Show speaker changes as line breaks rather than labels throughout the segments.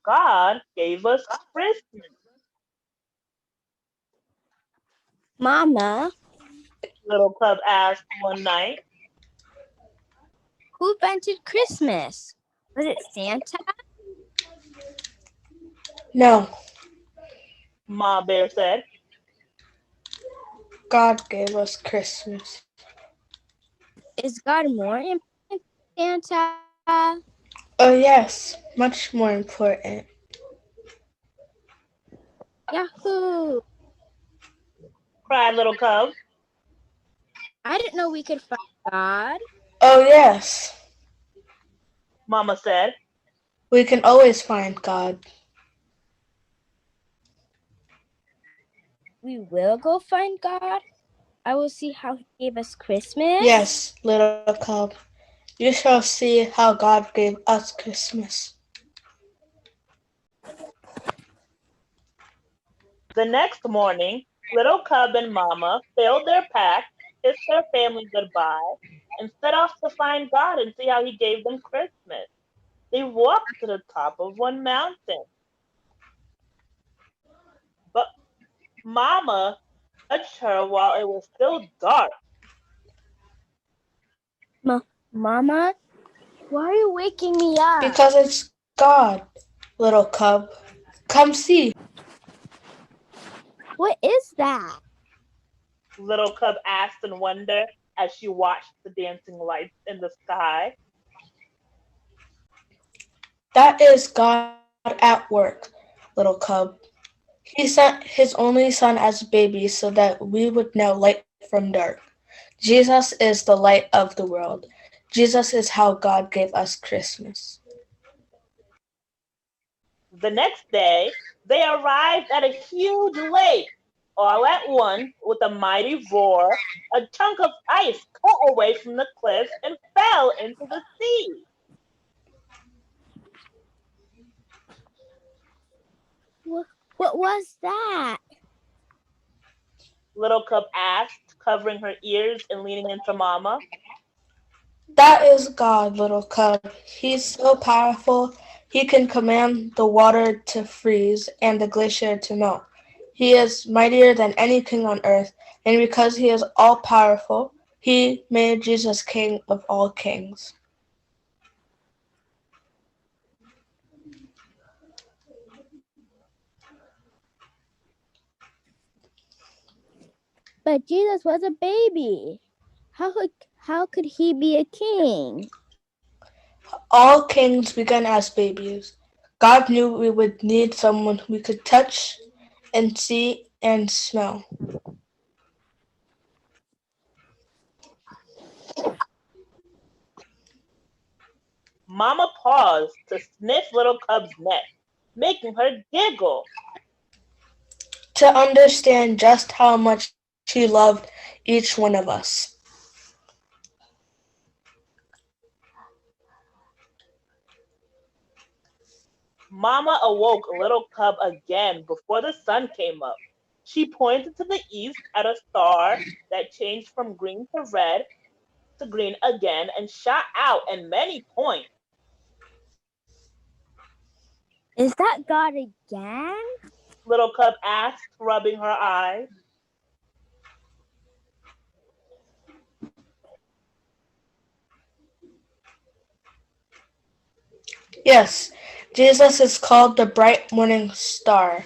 God gave us Christmas.
Mama,
Little cub asked one night.
who invented Christmas? Was it Santa?
No,
Ma Bear said.
God gave us Christmas.
Is God more important than Santa?
Oh, yes, much more important.
Yahoo!
Cried little cub.
I didn't know we could find God.
Oh, yes,
Mama said.
we can always find God.
We will go find God. I will see how He gave us Christmas.
Yes, little cub, you shall see how God gave us Christmas.
The next morning, little cub and Mama filled their pack, kissed their family goodbye, and set off to find God and see how He gave them Christmas. They walked to the top of one mountain, but Mama touched her while it was still dark.
Mama, why are you waking me up?
Because it's God, little cub. Come see.
What is that?
Little cub asked in wonder as she watched the dancing lights in the sky.
That is God at work, little cub. He sent his only son as a baby so that we would know light from dark. Jesus is the light of the world. Jesus is how God gave us Christmas.
The next day, they arrived at a huge lake. All at once, with a mighty roar, a chunk of ice cut away from the cliff and fell into the sea.
What was that?
Little Cub asked, covering her ears and leaning into Mama.
That is God, little cub. He's so powerful, he can command the water to freeze and the glacier to melt. He is mightier than any king on earth, and because he is all powerful, he made Jesus king of all kings.
But Jesus was a baby. How could he be a king?
All kings began as babies. God knew we would need someone we could touch and see and smell.
Mama paused to sniff Little Cub's neck, making her giggle.
To understand just how much he loved each one of us.
Mama awoke Little Cub again before the sun came up. She pointed to the east at a star that changed from green to red to green again and shot out at many points.
Is that God again?
Little Cub asked, rubbing her eyes.
Yes, Jesus is called the bright morning star.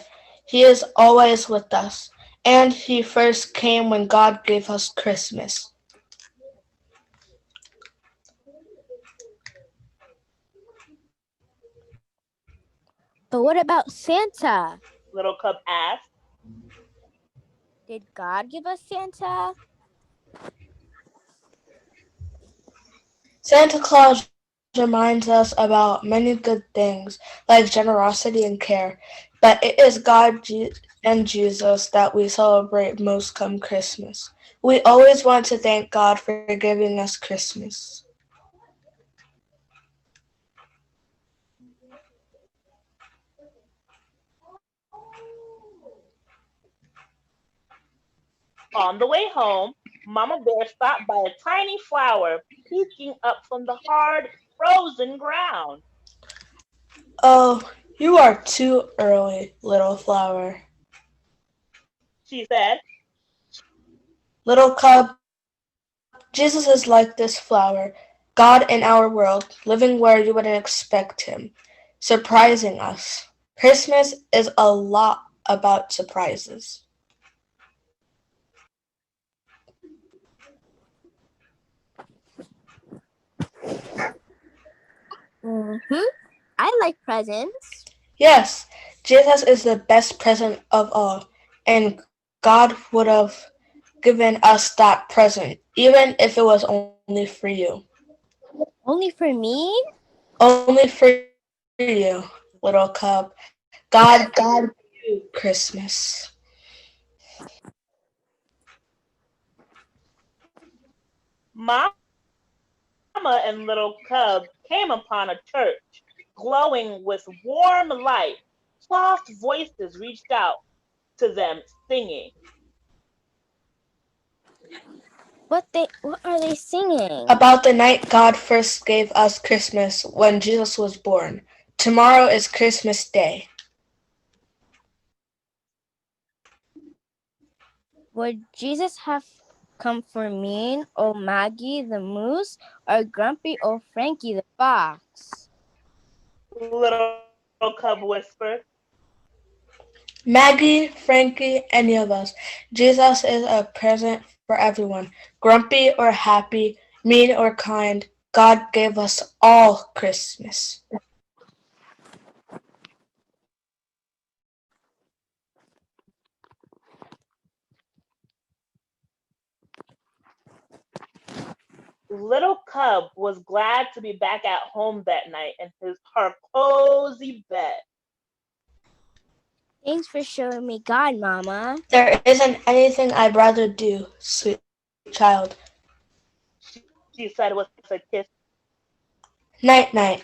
He is always with us, and he first came when God gave us Christmas.
But what about Santa?
Little Cub asked.
Did God give us Santa?
Santa Claus reminds us about many good things, like generosity and care, but it is and Jesus that we celebrate most come Christmas. We always want to thank God for giving us Christmas.
On the way home, Mama Bear stopped by a tiny flower peeking up from the hard, frozen ground.
Oh, You are too early, little flower.
she said.
Little cub, Jesus is like this flower, God in our world, living where you wouldn't expect him, surprising us. Christmas is a lot about surprises.
Mm-hmm. I like presents.
Yes, Jesus is the best present of all, and God would have given us that present, even if it was only for you.
Only for me?
Only for you, little cub. God gave you Christmas.
Mama and little cub came upon a church glowing with warm light. Soft voices reached out to them singing.
What are they singing?
About the night God first gave us Christmas when Jesus was born. Tomorrow is Christmas Day.
Would Jesus have come for me, or Maggie the moose, or Grumpy old Frankie the fox?
Little cub whispered.
Maggie, Frankie, any of us. Jesus is a present for everyone. Grumpy or happy, mean or kind, God gave us all Christmas.
Little cub was glad to be back at home that night in her cozy bed.
Thanks for showing me God, Mama.
There isn't anything I'd rather do, sweet child.
She said with a kiss.
Night, night.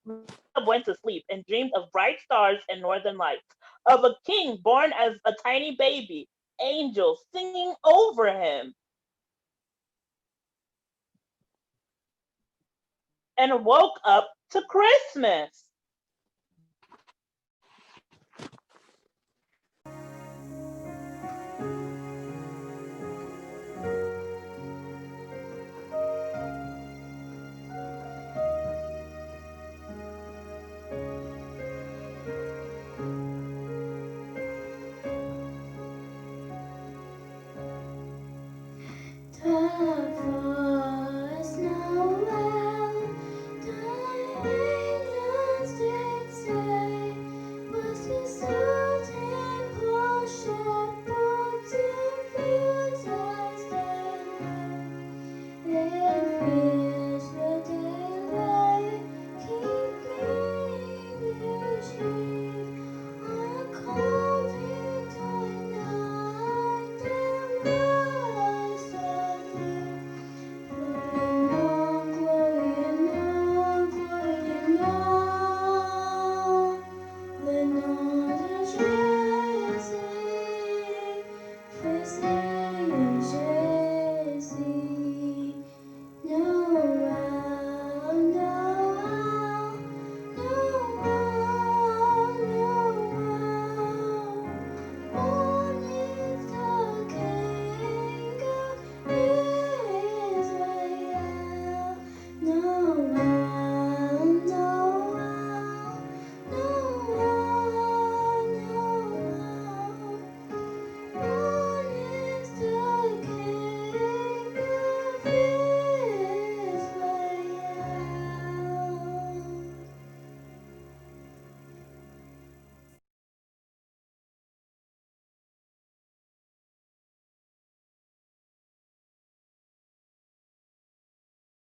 Little cub went to sleep and dreamed of bright stars and northern lights, of a king born as a tiny baby, angels singing over him, and woke up to Christmas.